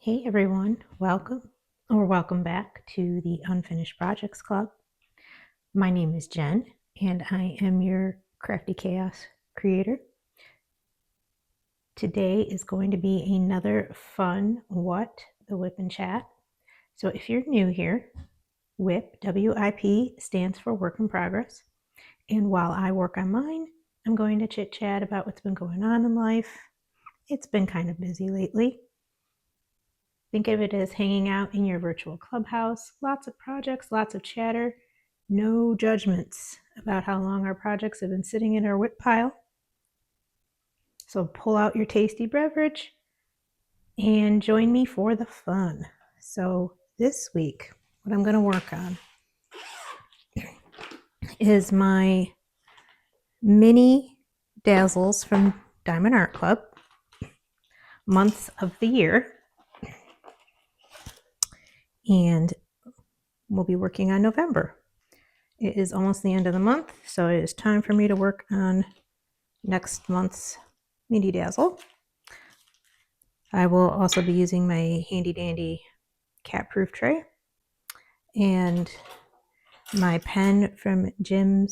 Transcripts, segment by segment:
Hey everyone, welcome back to the Unfinished Projects Club. My name is Jen and I am your Crafty Chaos creator. Today is going to be another fun the WIP Chat. So if you're new here, WIP, W-I-P, stands for Work in Progress. And while I work on mine, I'm going to chit chat about what's been going on in life. It's been kind of busy lately. Think of it as hanging out in your virtual clubhouse. Lots of projects, lots of chatter, no judgments about how long our projects have been sitting in our WIP pile. So pull out your tasty beverage and join me for the fun. So this week, what I'm going to work on is my mini Dazzles from Diamond Art Club, months of the year. And we'll be working on November. It is almost the end of the month, so it is time for me to work on next month's mini Dazzle. I will also be using my handy dandy cat-proof tray and my pen from my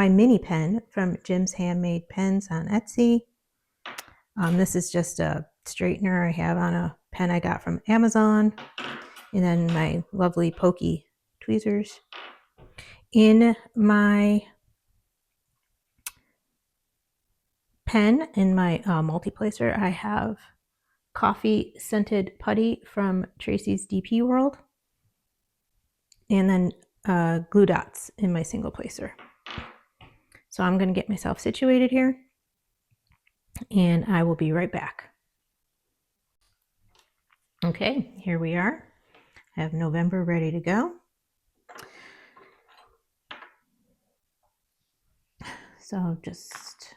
mini pen from Jim's Handmade Pens on Etsy. This is just a straightener I have on a pen I got from Amazon, and then my lovely pokey tweezers. In my pen, in my multi-placer, I have coffee scented putty from Tracy's DP World, and then glue dots in my single placer. So I'm going to get myself situated here, and I will be right back. Okay, here we are. I have November ready to go. So just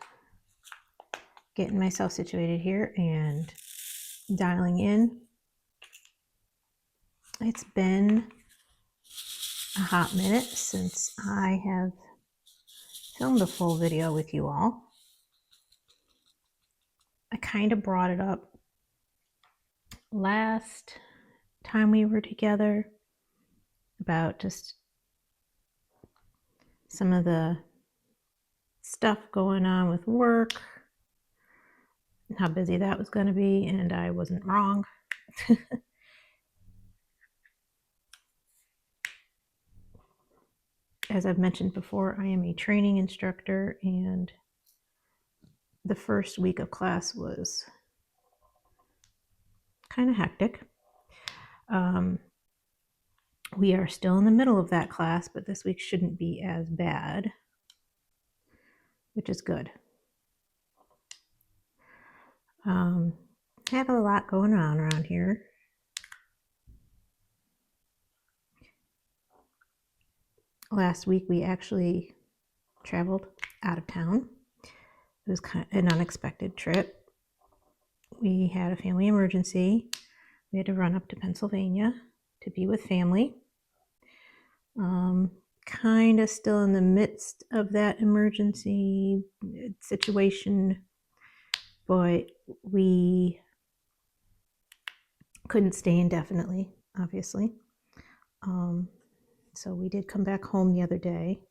getting myself situated here and dialing in. It's been a hot minute since I have filmed a full video with you all. I kind of brought it up last time we were together about just some of the stuff going on with work, how busy that was going to be, and I wasn't wrong. As I've mentioned before, I am a training instructor, and the first week of class was kind of hectic. We are still in the middle of that class, but this week shouldn't be as bad, which is good. I have a lot going on around here. Last week we actually traveled out of town. It was kind of an unexpected trip. We had a family emergency. We had to run up to Pennsylvania to be with family. Kind of still in the midst of that emergency situation, but we couldn't stay indefinitely, obviously. So we did come back home the other day.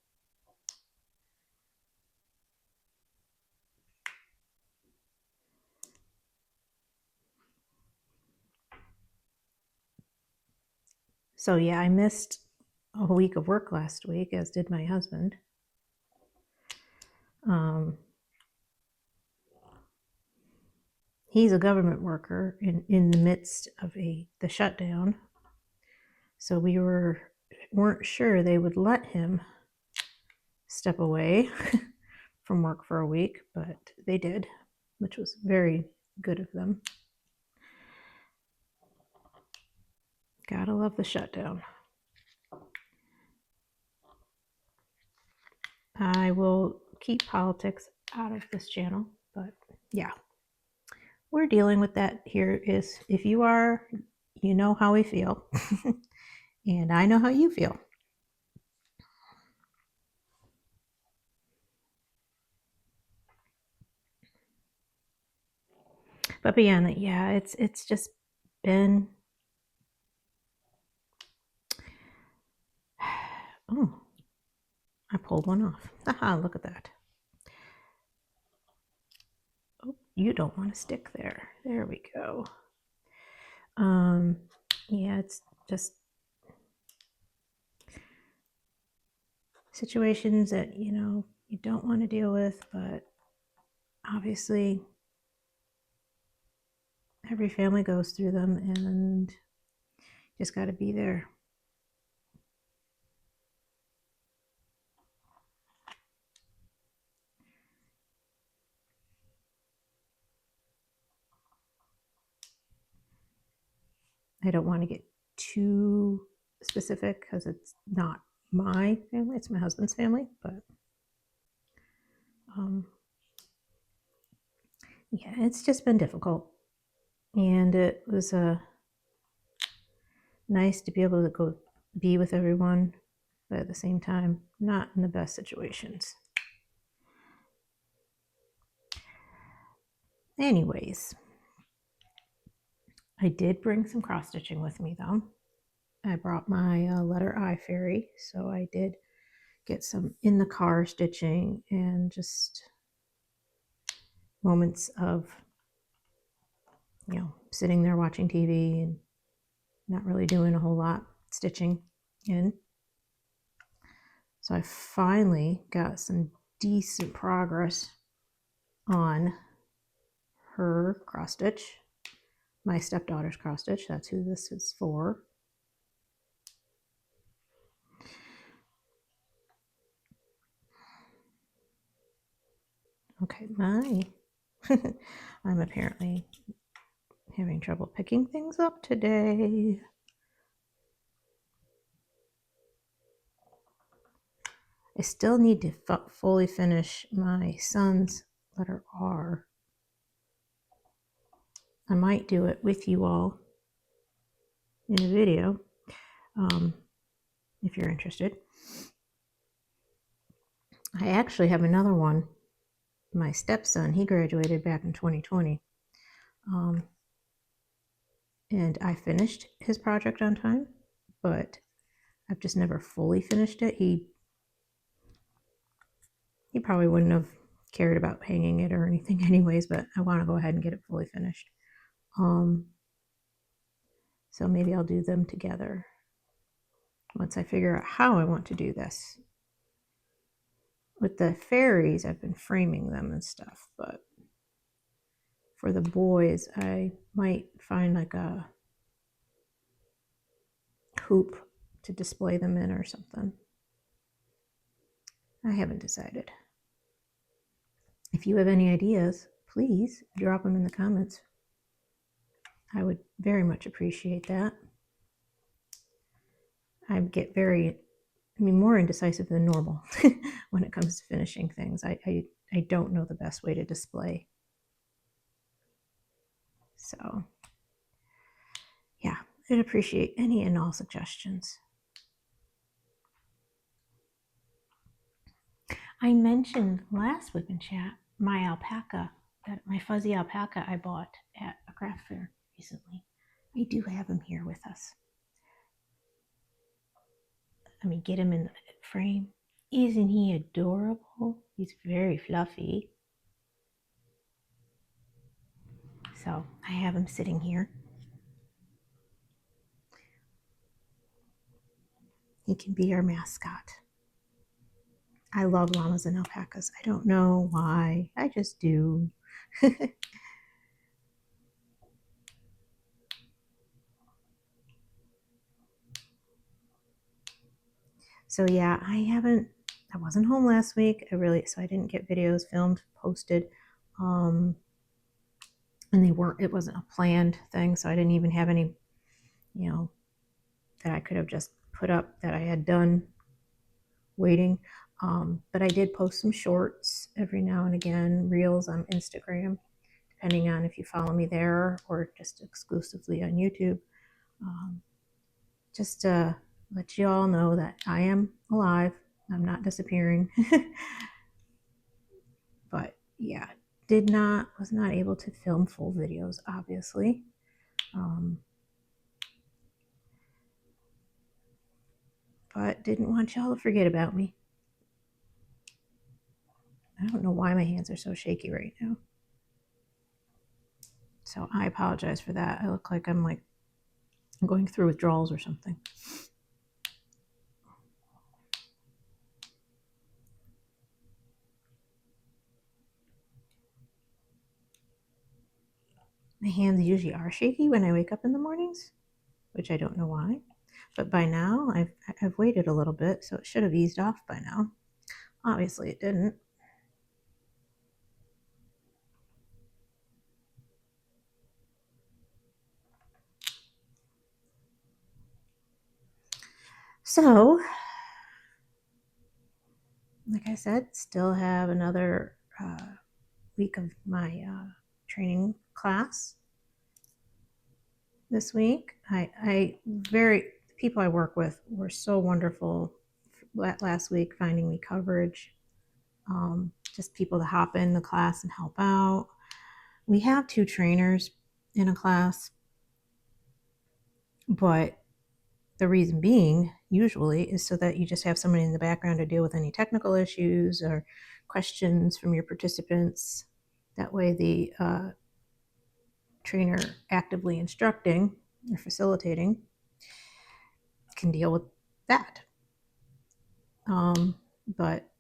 So yeah, I missed a week of work last week, as did my husband. He's a government worker in the midst of the shutdown. So we weren't sure they would let him step away from work for a week, but they did, which was very good of them. Gotta love the shutdown. I will keep politics out of this channel, but yeah, we're dealing with that here. Is if you are, you know how we feel, and I know how you feel. But beyond that, yeah, it's just been, oh, I pulled one off. Haha, look at that. Oh, you don't want to stick there. There we go. Yeah, it's just situations that, you don't want to deal with, but obviously every family goes through them, and just got to be there. I don't want to get too specific because it's not my family, it's my husband's family, but yeah, it's just been difficult. And it was nice to be able to go be with everyone, but at the same time, not in the best situations. Anyways, I did bring some cross stitching with me though. I brought my letter I fairy, so I did get some in the car stitching and just moments of, sitting there watching TV and not really doing a whole lot stitching in. So I finally got some decent progress on her cross stitch, my stepdaughter's cross stitch. That's who this is for. Okay, I'm apparently having trouble picking things up today. I still need to fully finish my son's letter R. I might do it with you all in a video, if you're interested. I actually have another one. My stepson, he graduated back in 2020. And I finished his project on time, but I've just never fully finished it. He probably wouldn't have cared about hanging it or anything anyways, but I want to go ahead and get it fully finished. So maybe I'll do them together once I figure out how I want to do this. With the fairies, I've been framing them and stuff, but for the boys, I might find like a hoop to display them in or something. I haven't decided. If you have any ideas, please drop them in the comments. I would very much appreciate that. I get more indecisive than normal when it comes to finishing things. I don't know the best way to display. So, yeah, I'd appreciate any and all suggestions. I mentioned last WIP Chat my alpaca, my fuzzy alpaca I bought at a craft fair recently. I do have him here with us. Let me get him in the frame. Isn't he adorable? He's very fluffy. So I have him sitting here. He can be our mascot. I love llamas and alpacas. I don't know why. I just do. So yeah, I wasn't home last week. So I didn't get videos filmed, posted. And it wasn't a planned thing. So I didn't even have any, that I could have just put up that I had done waiting. But I did post some shorts every now and again, reels on Instagram, depending on if you follow me there or just exclusively on YouTube. Just to let you all know that I am alive. I'm not disappearing. But yeah, was not able to film full videos, obviously. But didn't want y'all to forget about me. I don't know why my hands are so shaky right now. So I apologize for that. I look like I'm going through withdrawals or something. My hands usually are shaky when I wake up in the mornings, which I don't know why. But by now, I've waited a little bit, so it should have eased off by now. Obviously, it didn't. So, like I said, still have another week of my training class this week. The people I work with were so wonderful last week, finding me coverage. Just people to hop in the class and help out. We have 2 trainers in a class, but the reason being usually is so that you just have somebody in the background to deal with any technical issues or questions from your participants. That way the trainer actively instructing or facilitating can deal with that. But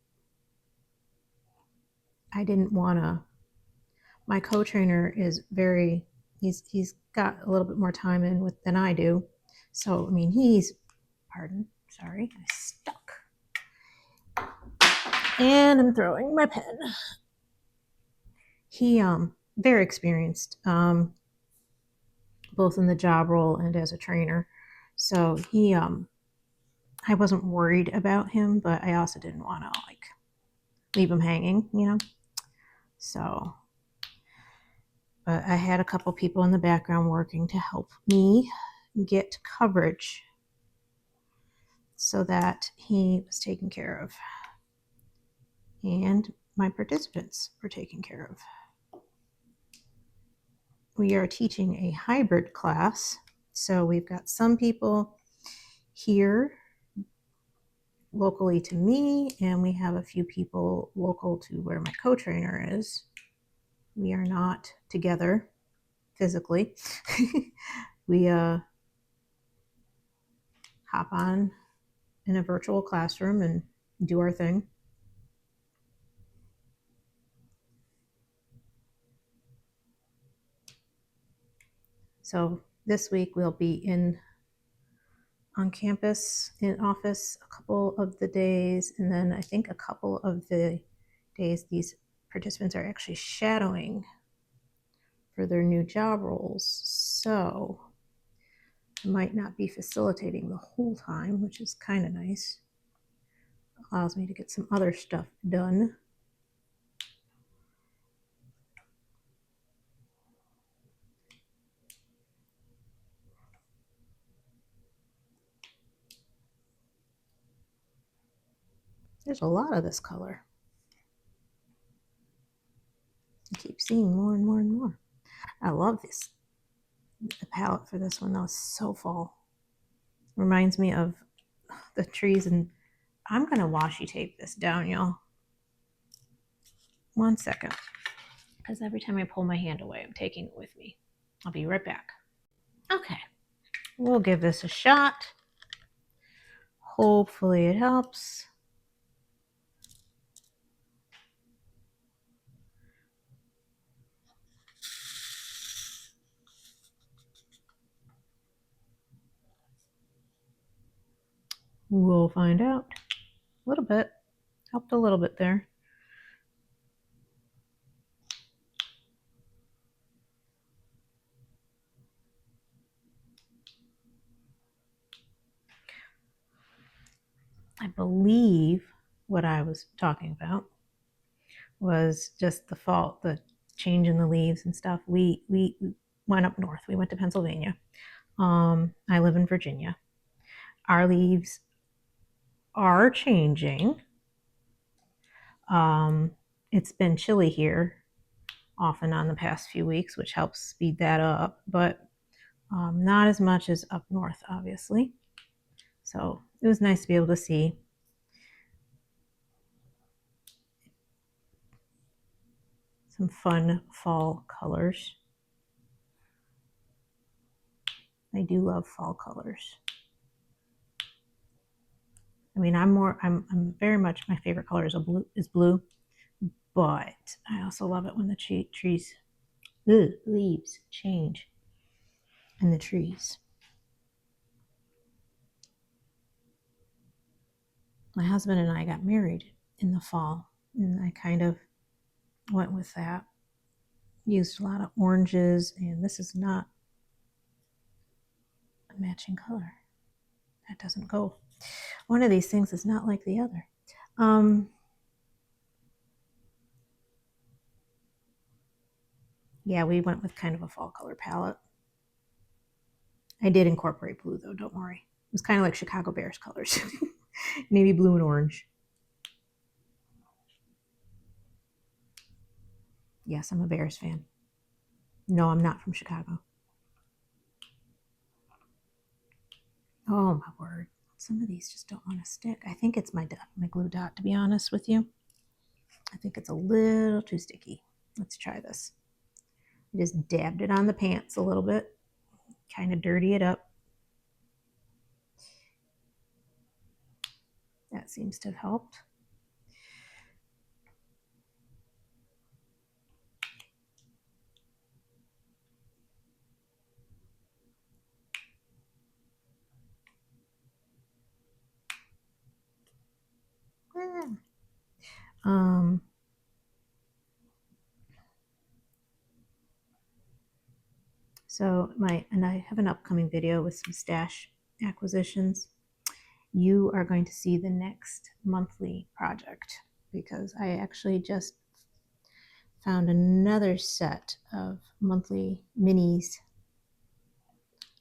I didn't want to. My co-trainer is he's got a little bit more time in with than I do. So I mean sorry, I stuck. And I'm throwing my pen. He very experienced, both in the job role and as a trainer. So he I wasn't worried about him, but I also didn't want to leave him hanging, So, but I had a couple people in the background working to help me get coverage so that he was taken care of and my participants were taken care of. We are teaching a hybrid class, so we've got some people here locally to me, and we have a few people local to where my co-trainer is. We are not together physically. We hop on in a virtual classroom and do our thing. So this week we'll be on campus in office a couple of the days, and then I think a couple of the days these participants are actually shadowing for their new job roles. So I might not be facilitating the whole time, which is kind of nice. Allows me to get some other stuff done. There's a lot of this color. I keep seeing more and more and more. I love this. The palette for this one, though, is so fall. Reminds me of the trees, and I'm going to washi tape this down, y'all. 1 second. Because every time I pull my hand away, I'm taking it with me. I'll be right back. Okay. We'll give this a shot. Hopefully it helps. We'll find out. A little bit. Helped a little bit there. I believe what I was talking about was just the change in the leaves and stuff. We went up north. We went to Pennsylvania. I live in Virginia. Our leaves are changing. It's been chilly here off and on the past few weeks, which helps speed that up, but not as much as up north, obviously. So it was nice to be able to see some fun fall colors. I do love fall colors. I mean, I'm very much, my favorite color is blue, but I also love it when the trees, leaves change in the trees. My husband and I got married in the fall, and I kind of went with that. Used a lot of oranges, and this is not a matching color. That doesn't go. One of these things is not like the other. Yeah, we went with kind of a fall color palette. I did incorporate blue though, don't worry. It was kind of like Chicago Bears colors. Navy blue and orange. Yes, I'm a Bears fan. No, I'm not from Chicago. Oh my word. Some of these just don't want to stick. I think it's my glue dot, to be honest with you. I think it's a little too sticky. Let's try this. I just dabbed it on the pants a little bit, kind of dirty it up. That seems to have helped. So I have an upcoming video with some stash acquisitions. You are going to see the next monthly project because I actually just found another set of monthly minis.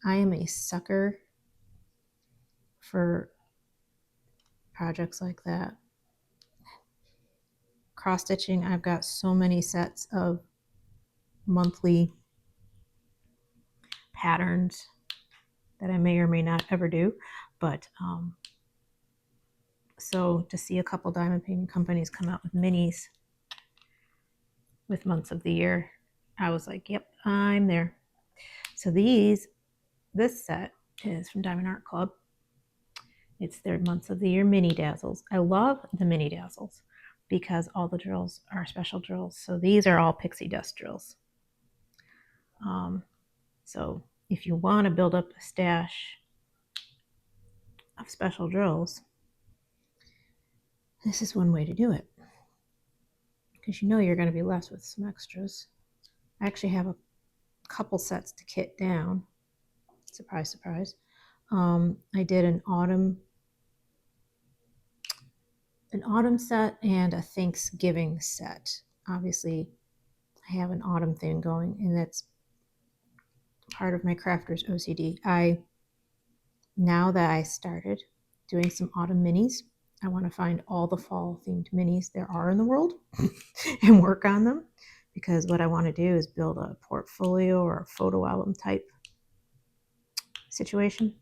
I am a sucker for projects like that. Cross stitching, I've got so many sets of monthly patterns that I may or may not ever do, but so to see a couple diamond painting companies come out with minis with months of the year, I was like, yep, I'm there. So this set is from Diamond Art Club. It's their months of the year mini dazzles. I love the mini dazzles because all the drills are special drills. So these are all pixie dust drills. So if you want to build up a stash of special drills, this is one way to do it. Because you know you're going to be left with some extras. I actually have a couple sets to kit down. Surprise, surprise. I did an autumn set and a Thanksgiving set. Obviously, I have an autumn thing going, and that's part of my crafter's OCD. Now that I started doing some autumn minis, I want to find all the fall themed minis there are in the world and work on them, because what I want to do is build a portfolio or a photo album type situation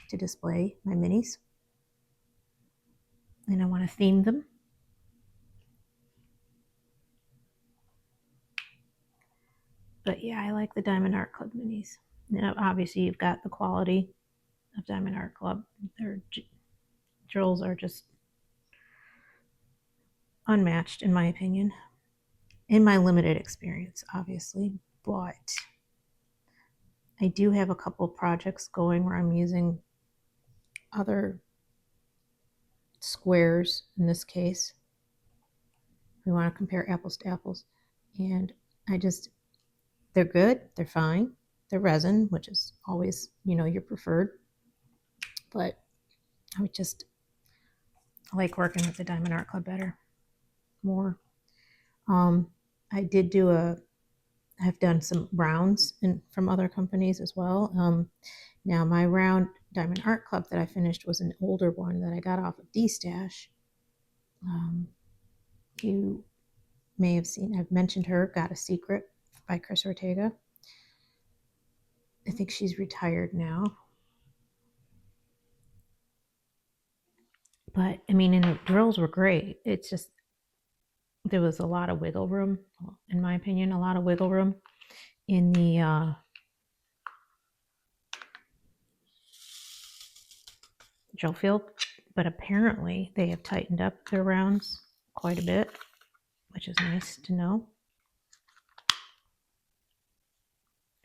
to display my minis. And I want to theme them. But yeah, I like the Diamond Art Club minis. Now, obviously, you've got the quality of Diamond Art Club. Their drills are just unmatched, in my opinion, in my limited experience, obviously. But I do have a couple projects going where I'm using other squares in this case. We want to compare apples to apples. And they're good, they're fine. They're resin, which is always, your preferred. But I like working with the Diamond Art Club more. I've done some rounds from other companies as well. Now my round Diamond Art Club that I finished was an older one that I got off of D-Stash. You may have seen, I've mentioned her, Got a Secret by Chris Ortega. I think she's retired now. But I mean, and the drills were great. It's just, there was a lot of wiggle room, in my opinion, a lot of wiggle room in the drill field. But apparently they have tightened up their rounds quite a bit, which is nice to know.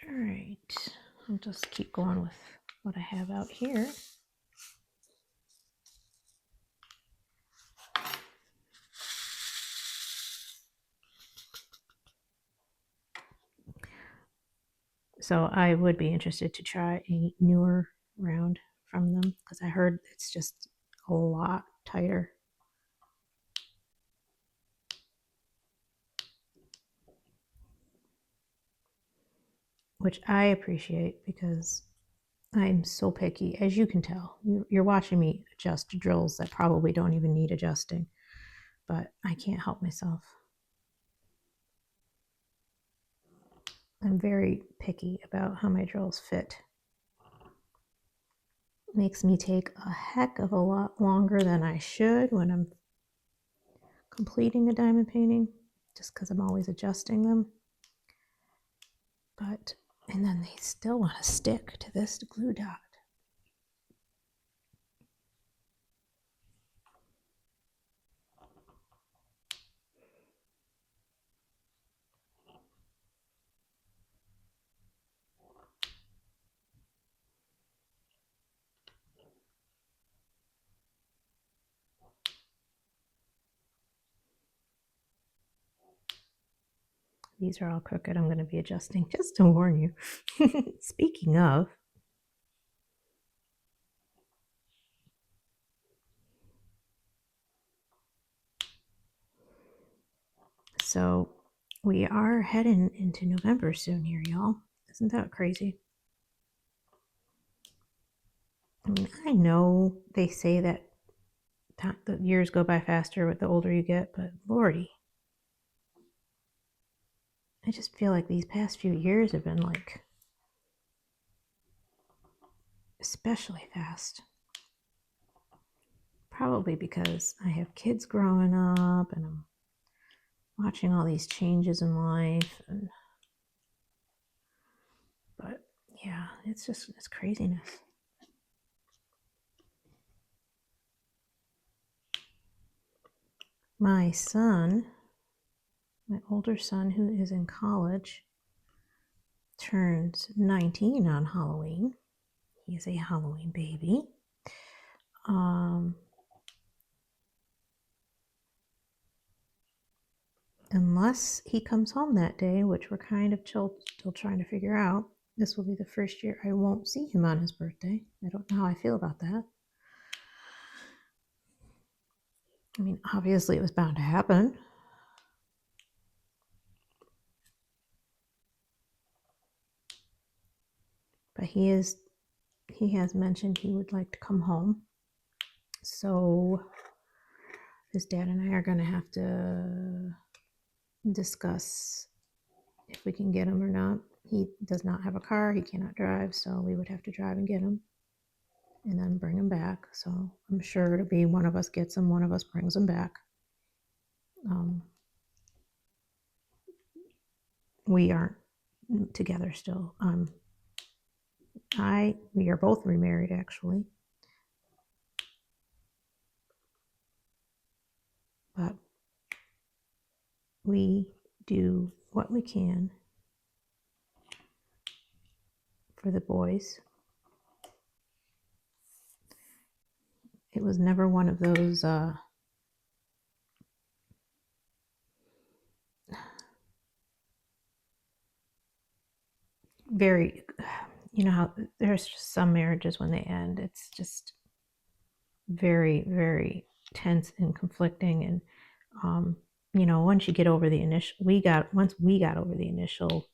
All right, I'll just keep going with what I have out here. So I would be interested to try a newer round from them because I heard it's just a lot tighter. Which I appreciate because I'm so picky, as you can tell. You're watching me adjust drills that probably don't even need adjusting, but I can't help myself. I'm very picky about how my drills fit. Makes me take a heck of a lot longer than I should when I'm completing a diamond painting, just because I'm always adjusting them. But, and then they still want to stick to this glue dot. These are all crooked. I'm going to be adjusting just to warn you. Speaking of, so we are heading into November soon here, y'all. Isn't that crazy? I mean, I know they say that the years go by faster with the older you get, but Lordy, I just feel like these past few years have been like especially fast. Probably because I have kids growing up and I'm watching all these changes in life, but yeah, it's craziness. My son, my older son who is in college, turns 19 on Halloween. He is a Halloween baby. Unless he comes home that day, which we're kind of still trying to figure out. This will be the first year I won't see him on his birthday. I don't know how I feel about that. I mean, obviously it was bound to happen. But he has mentioned he would like to come home. So his dad and I are going to have to discuss if we can get him or not. He does not have a car. He cannot drive. So we would have to drive and get him and then bring him back. So I'm sure it'll be one of us gets him, one of us brings him back. We aren't together still. We are both remarried actually. But we do what we can for the boys. It was never one of those very, you know how there's just some marriages when they end, it's just very, very tense and conflicting. And you know, once you get over the initial, once we got over the initial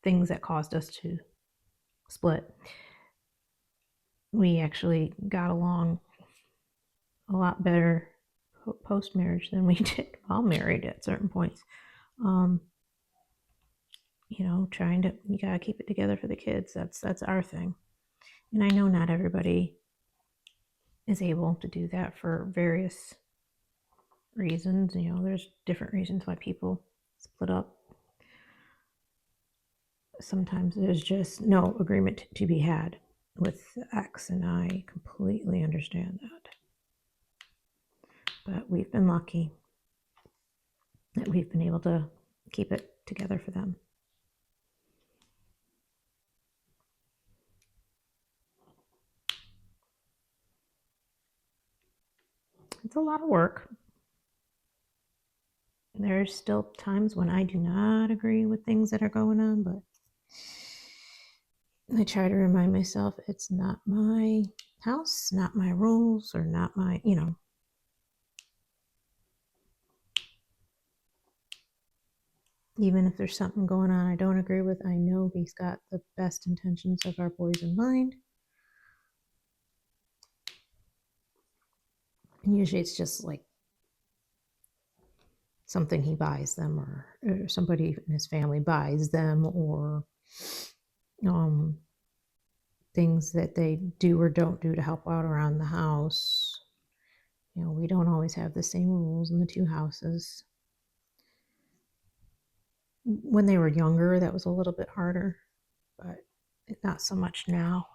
things that caused us to split, we actually got along a lot better post-marriage than we did while married at certain points. You know, you gotta keep it together for the kids. That's our thing. And I know not everybody is able to do that for various reasons. You know, there's different reasons why people split up. Sometimes there's just no agreement to be had with the ex, and I completely understand that. But we've been lucky that we've been able to keep it together for them. It's a lot of work. There's still times when I do not agree with things that are going on, but I try to remind myself it's not my house, not my rules, or not my, you know. Even if there's something going on I don't agree with, I know he's got the best intentions of our boys in mind. And usually it's just like something he buys them, or somebody in his family buys them, or things that they do or don't do to help out around the house. You know, we don't always have the same rules in the two houses. When they were younger, that was a little bit harder, but not so much now.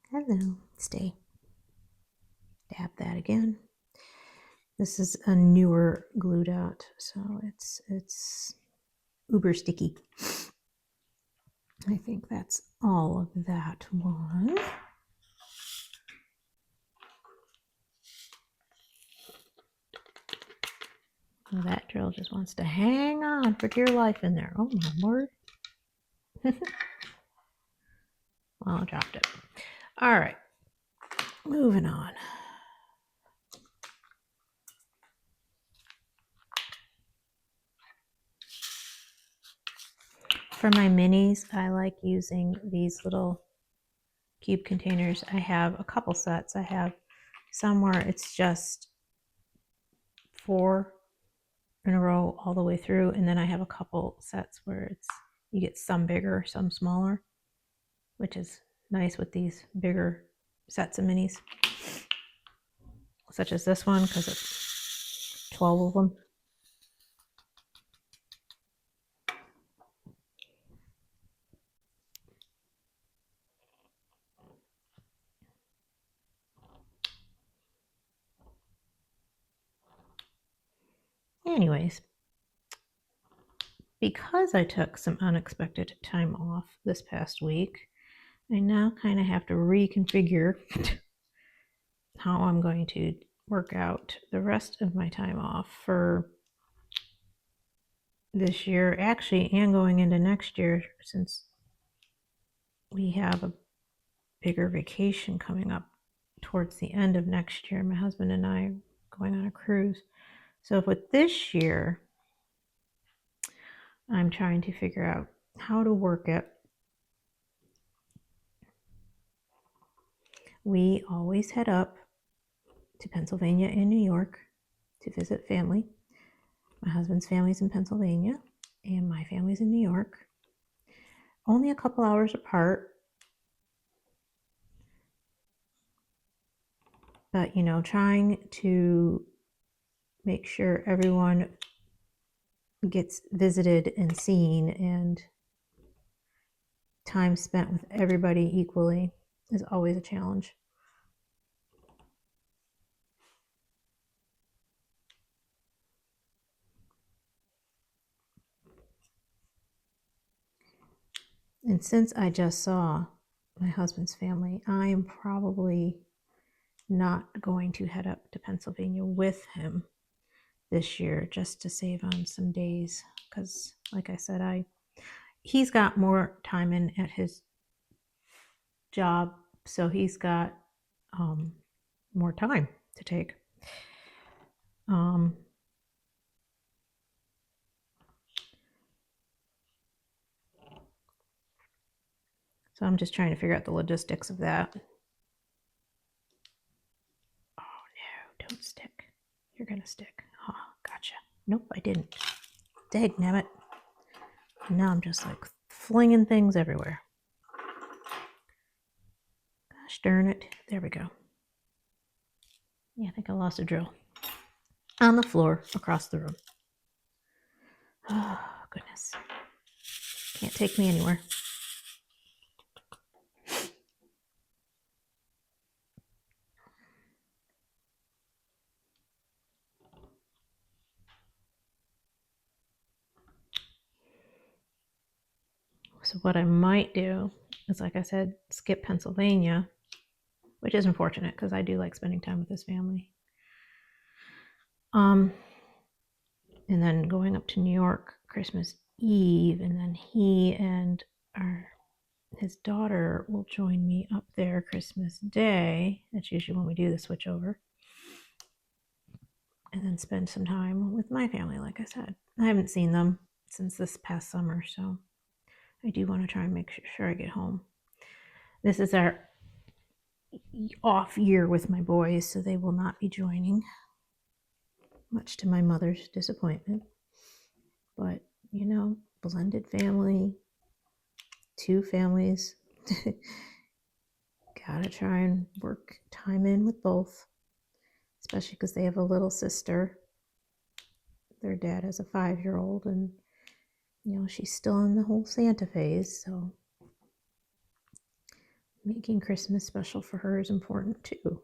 Hello, stay. Dab that again. This is a newer glue dot, so it's uber sticky. I think that's all of that one. Oh, that drill just wants to hang on for dear life in there. Oh my word. Well, I dropped it. All right, moving on. For my minis, I like using these little cube containers. I have a couple sets. I have some where it's just 4 in a row all the way through, and then I have a couple sets where you get some bigger, some smaller, which is nice with these bigger sets of minis, such as this one, because it's 12 of them. Anyways, because I took some unexpected time off this past week, I now kind of have to reconfigure how I'm going to work out the rest of my time off for this year, actually, and going into next year, since we have a bigger vacation coming up towards the end of next year. My husband and I are going on a cruise. So with this year, I'm trying to figure out how to work it. We always head up to Pennsylvania and New York to visit family. My husband's family's in Pennsylvania and my family's in New York. Only a couple hours apart. But, you know, trying to make sure everyone gets visited and seen, and time spent with everybody equally is always a challenge. And since I just saw my husband's family, I am probably not going to head up to Pennsylvania with him this year, just to save on some days, because like I said, he's got more time in at his job, so he's got more time. to take. So I'm just trying to figure out the logistics of that. Oh no, don't stick. You're gonna stick. Oh, gotcha. Nope, I didn't. Dagnabbit. Now I'm just like flinging things everywhere. Gosh darn it. There we go. Yeah, I think I lost a drill. On the floor across the room. Oh, goodness. Can't take me anywhere. So what I might do is, like I said, skip Pennsylvania, which is unfortunate because I do like spending time with this family. And then going up to New York Christmas Eve, and then he and his daughter will join me up there Christmas Day. That's usually when we do the switch over. And then spend some time with my family, like I said. I haven't seen them since this past summer, so I do want to try and make sure I get home. This is our off year with my boys, so they will not be joining, much to my mother's disappointment. But, you know, blended family, 2 families. Gotta try and work time in with both, especially because they have a little sister. Their dad has a 5-year-old, and, you know, she's still in the whole Santa phase, so making Christmas special for her is important too.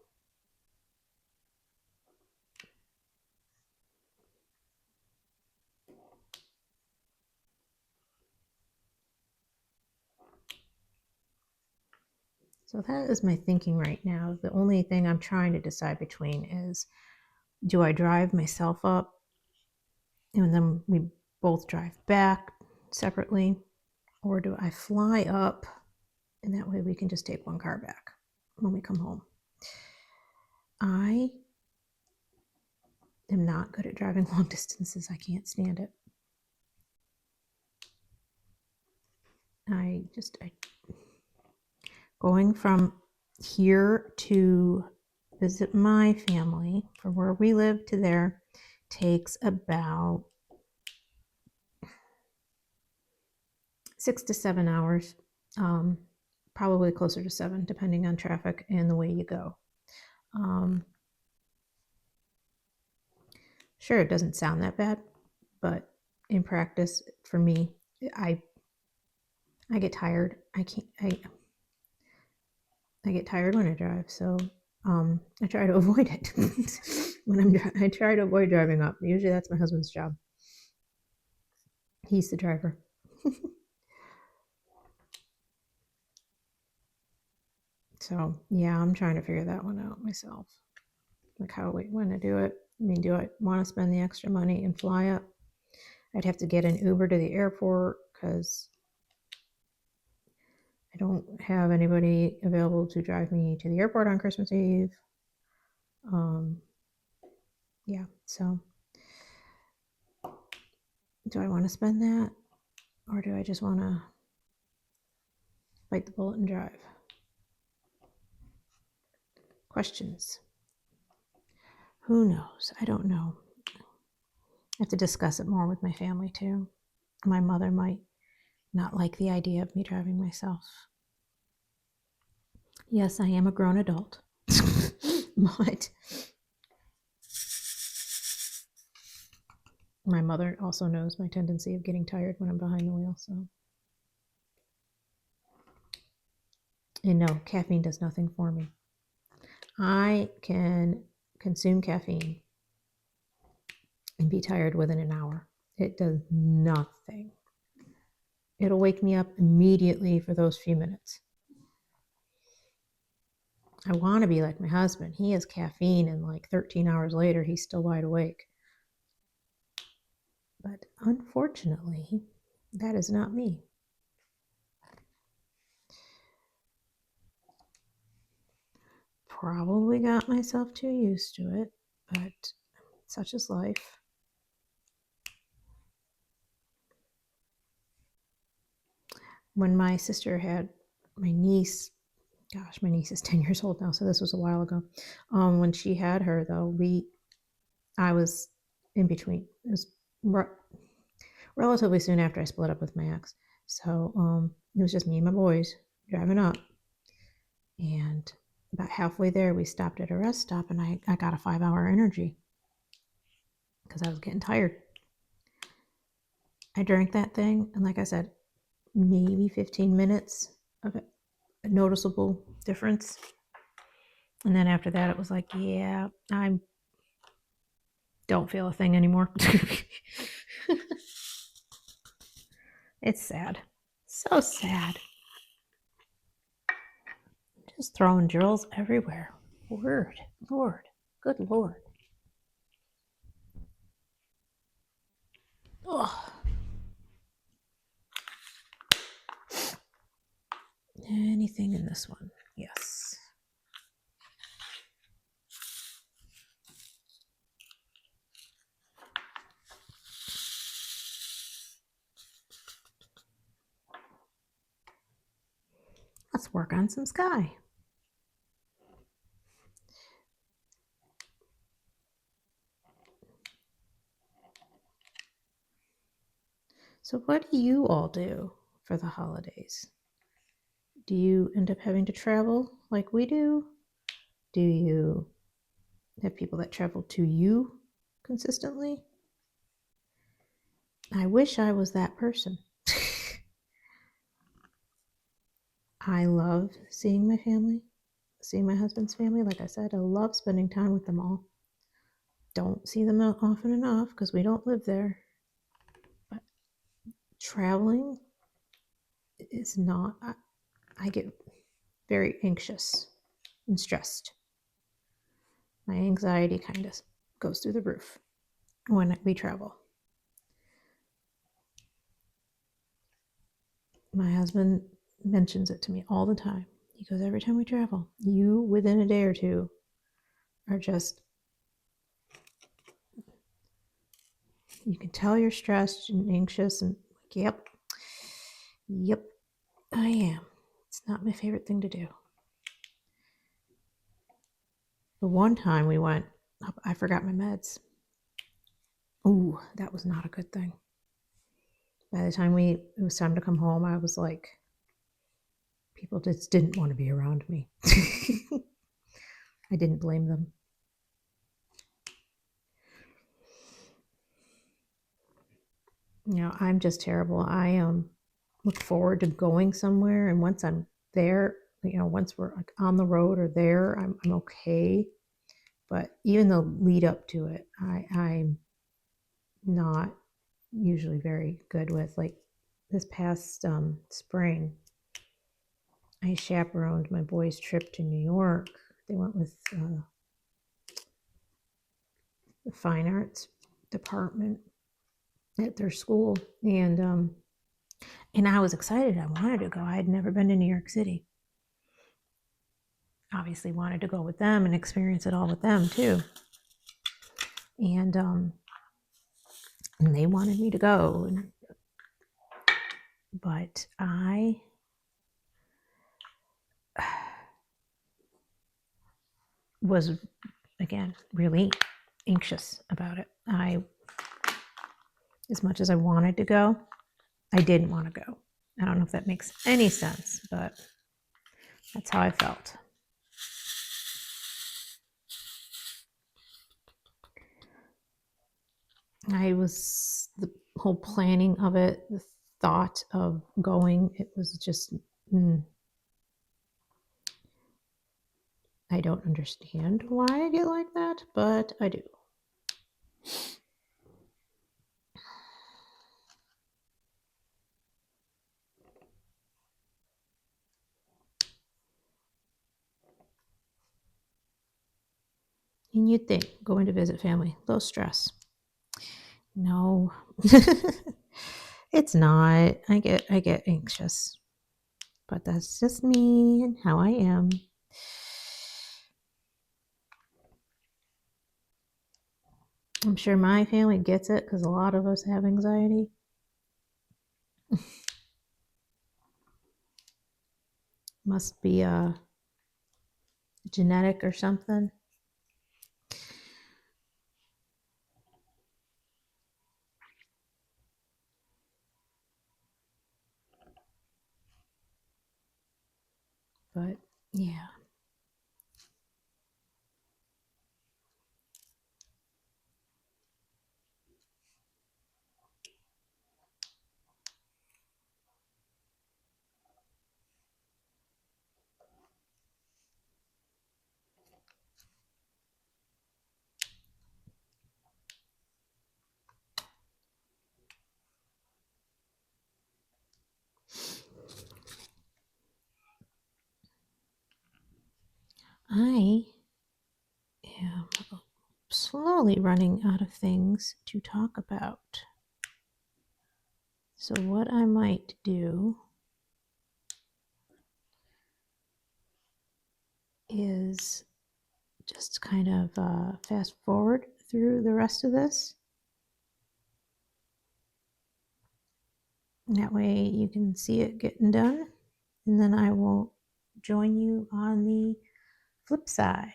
So that is my thinking right now. The only thing I'm trying to decide between is, do I drive myself up and then we both drive back separately, or do I fly up and that way we can just take one car back when we come home? I am not good at driving long distances. I can't stand it. Going from here to visit my family from where we live to there takes about 6 to 7 hours, probably closer to 7, depending on traffic and the way you go. Sure, it doesn't sound that bad, but in practice, for me, I get tired. I get tired when I drive, so I try to avoid it. I try to avoid driving up. Usually that's my husband's job. He's the driver. So yeah, I'm trying to figure that one out myself. Like how we want to do it. I mean, do I want to spend the extra money and fly up? I'd have to get an Uber to the airport because I don't have anybody available to drive me to the airport on Christmas Eve. Yeah, so do I want to spend that, or do I just want to bite the bullet and drive? Questions. Who knows? I don't know. I have to discuss it more with my family too. My mother might not like the idea of me driving myself. Yes, I am a grown adult, but my mother also knows my tendency of getting tired when I'm behind the wheel. So, and no, caffeine does nothing for me. I can consume caffeine and be tired within an hour. It does nothing. It'll wake me up immediately for those few minutes. I want to be like my husband. He has caffeine, and like 13 hours later, he's still wide awake. But unfortunately, that is not me. probably got myself too used to it, but such is life. When my sister had my niece, gosh, my niece is 10 years old now, so this was a while ago. When she had her, though, I was in between. It was relatively soon after I split up with my ex. So it was just me and my boys driving up. And about halfway there, we stopped at a rest stop, and I got a 5-hour energy because I was getting tired. I drank that thing, and like I said, maybe 15 minutes of a noticeable difference. And then after that, it was like, yeah, I don't feel a thing anymore. It's sad. So sad. Just throwing drills everywhere. Lord, good Lord. Ugh. Anything in this one? Yes. Let's work on some sky. So what do you all do for the holidays? Do you end up having to travel like we do? Do you have people that travel to you consistently? I wish I was that person. I love seeing my family, seeing my husband's family. Like I said, I love spending time with them all. Don't see them often enough because we don't live there. But traveling is not, I get very anxious and stressed. My anxiety kind of goes through the roof when we travel. My husband mentions it to me all the time. He goes, every time we travel, you within a day or two are just, you can tell you're stressed and anxious and like, yep, I am. It's not my favorite thing to do. The one time we went, I forgot my meds. Ooh, that was not a good thing. By the time it was time to come home, I was like, people just didn't want to be around me. I didn't blame them. I'm just terrible. I look forward to going somewhere, and once I'm there, once we're like on the road or there, I'm okay. But even the lead up to it, I'm not usually very good with. Like this past spring, I chaperoned my boys' trip to New York. They went with the fine arts department at their school, and I was excited. I wanted to go. I had never been to New York City. Obviously wanted to go with them and experience it all with them too. And they wanted me to go, but I was, again, really anxious about it. As much as I wanted to go, I didn't want to go. I don't know if that makes any sense, but that's how I felt. The whole planning of it, the thought of going, it was just, I don't understand why I get like that, but I do. And you'd think going to visit family, low stress. No, it's not. I get anxious, but that's just me and how I am. I'm sure my family gets it because a lot of us have anxiety. Must be genetic or something. But yeah. I am slowly running out of things to talk about. So what I might do is just kind of fast forward through the rest of this. And that way you can see it getting done. And then I will join you on the flip side.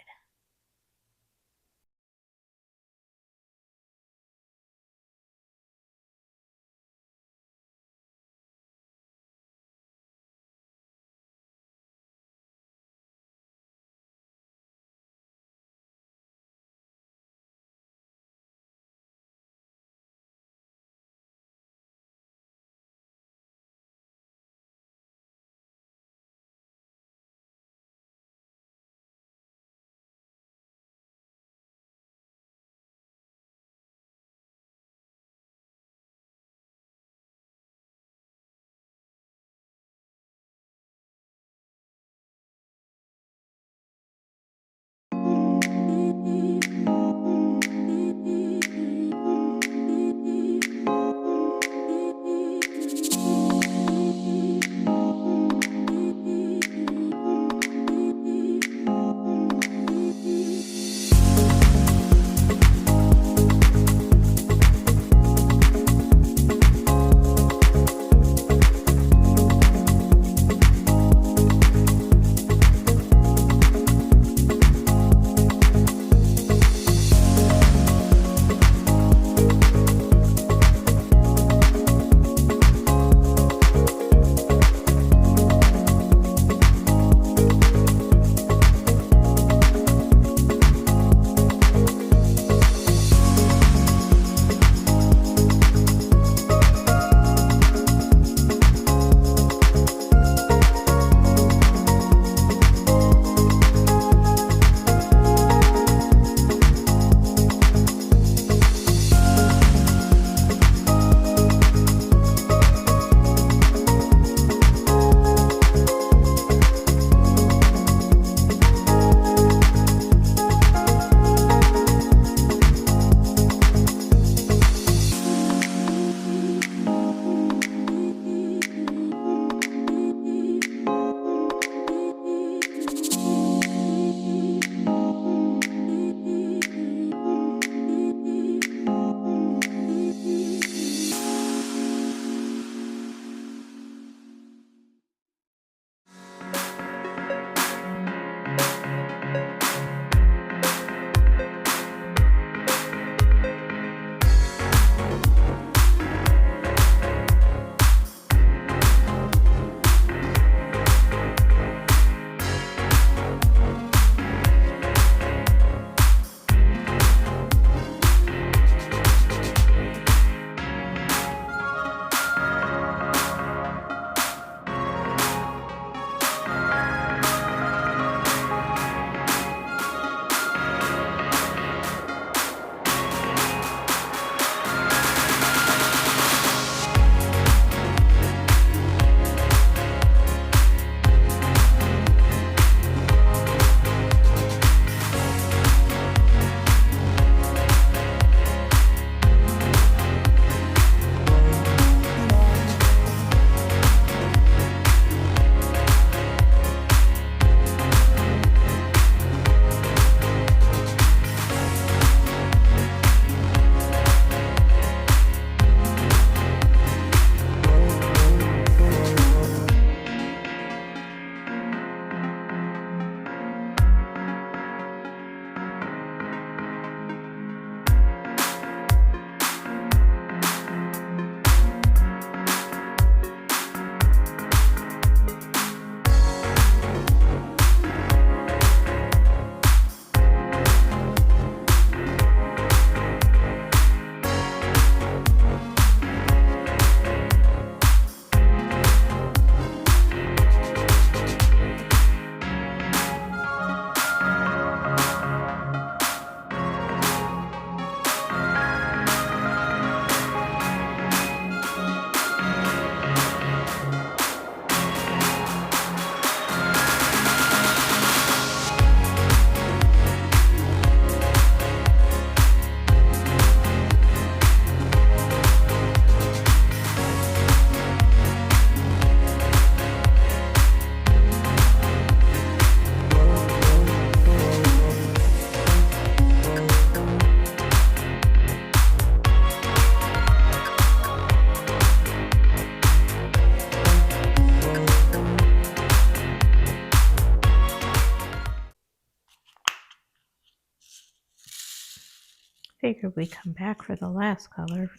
figured we'd come back for the last color.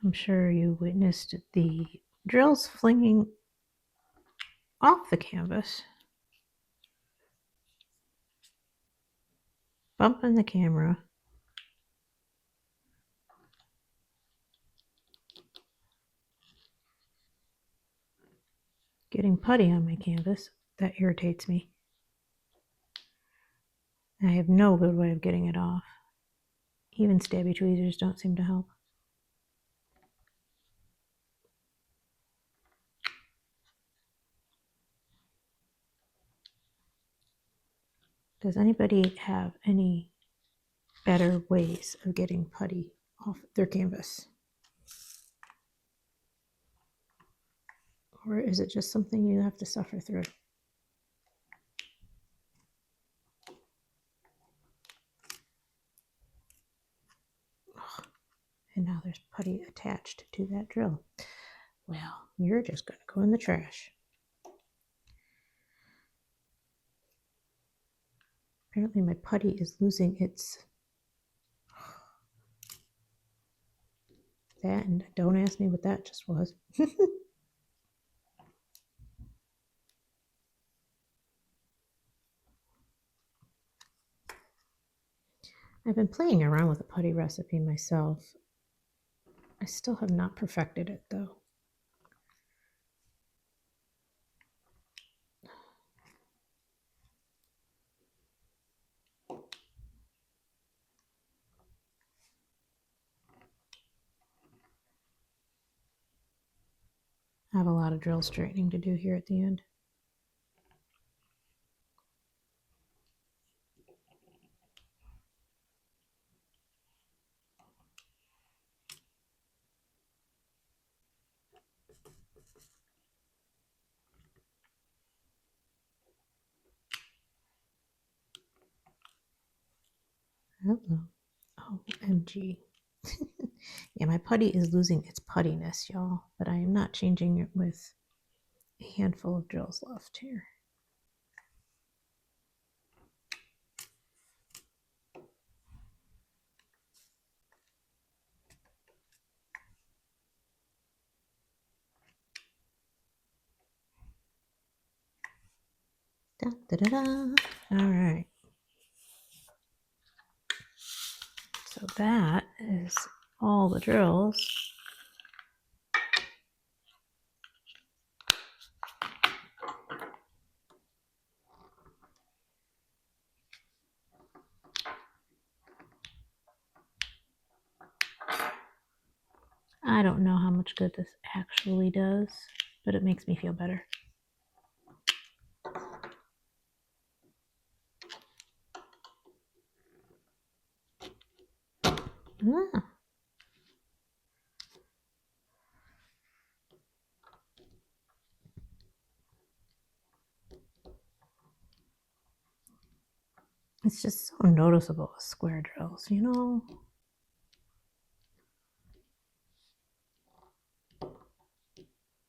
I'm sure you witnessed the drills flinging off the canvas, bumping the camera. Getting putty on my canvas, that irritates me. I have no good way of getting it off. Even stabby tweezers don't seem to help. Does anybody have any better ways of getting putty off their canvas? Or is it just something you have to suffer through? And now there's putty attached to that drill. Well, you're just going to go in the trash. Apparently my putty is losing its... That, and don't ask me what that just was. I've been playing around with a putty recipe myself. I still have not perfected it though. I have a lot of drill straightening to do here at the end. Hello. OMG. Yeah, my putty is losing its puttiness, y'all, but I am not changing it with a handful of drills left here. Da, da, da, da. All right. So that is all the drills. I don't know how much good this actually does, but it makes me feel better. Ah. It's just so noticeable with square drills, you know?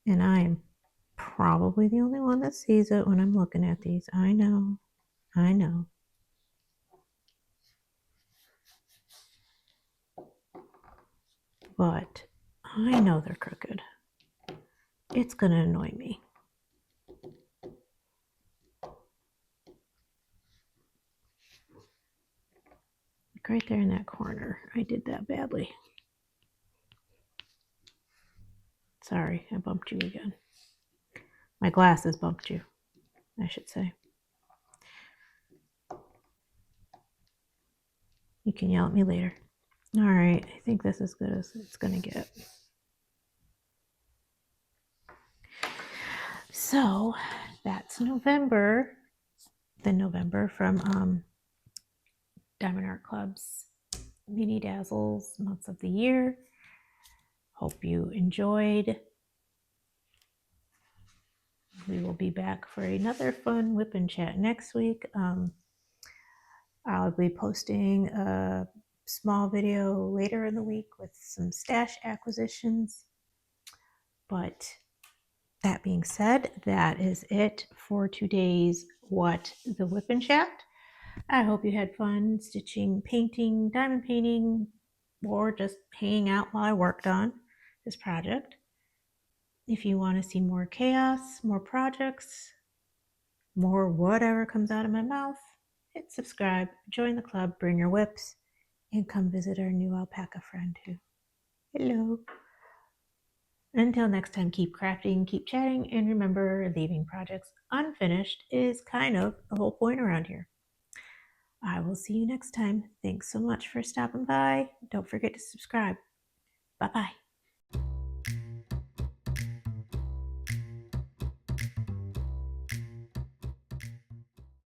And I'm probably the only one that sees it when I'm looking at these. I know. I know. But I know they're crooked. It's going to annoy me. Like right there in that corner. I did that badly. Sorry, I bumped you again. My glasses bumped you, I should say. You can yell at me later. All right, I think this is as good as it's going to get. So that's November. The November from Diamond Art Club's Mini Dazzles Months of the Year. Hope you enjoyed. We will be back for another fun WIP Chat next week. I'll be posting a small video later in the week with some stash acquisitions. But that being said, that is it for today's What the WIP Chat. I hope you had fun stitching, painting, diamond painting, or just hanging out while I worked on this project. If you want to see more chaos, more projects, more whatever comes out of my mouth, hit subscribe, join the club, bring your whips, and come visit our new alpaca friend too. Hello. Until next time, keep crafting, keep chatting, and remember, leaving projects unfinished is kind of the whole point around here. I will see you next time. Thanks so much for stopping by. Don't forget to subscribe. Bye-bye.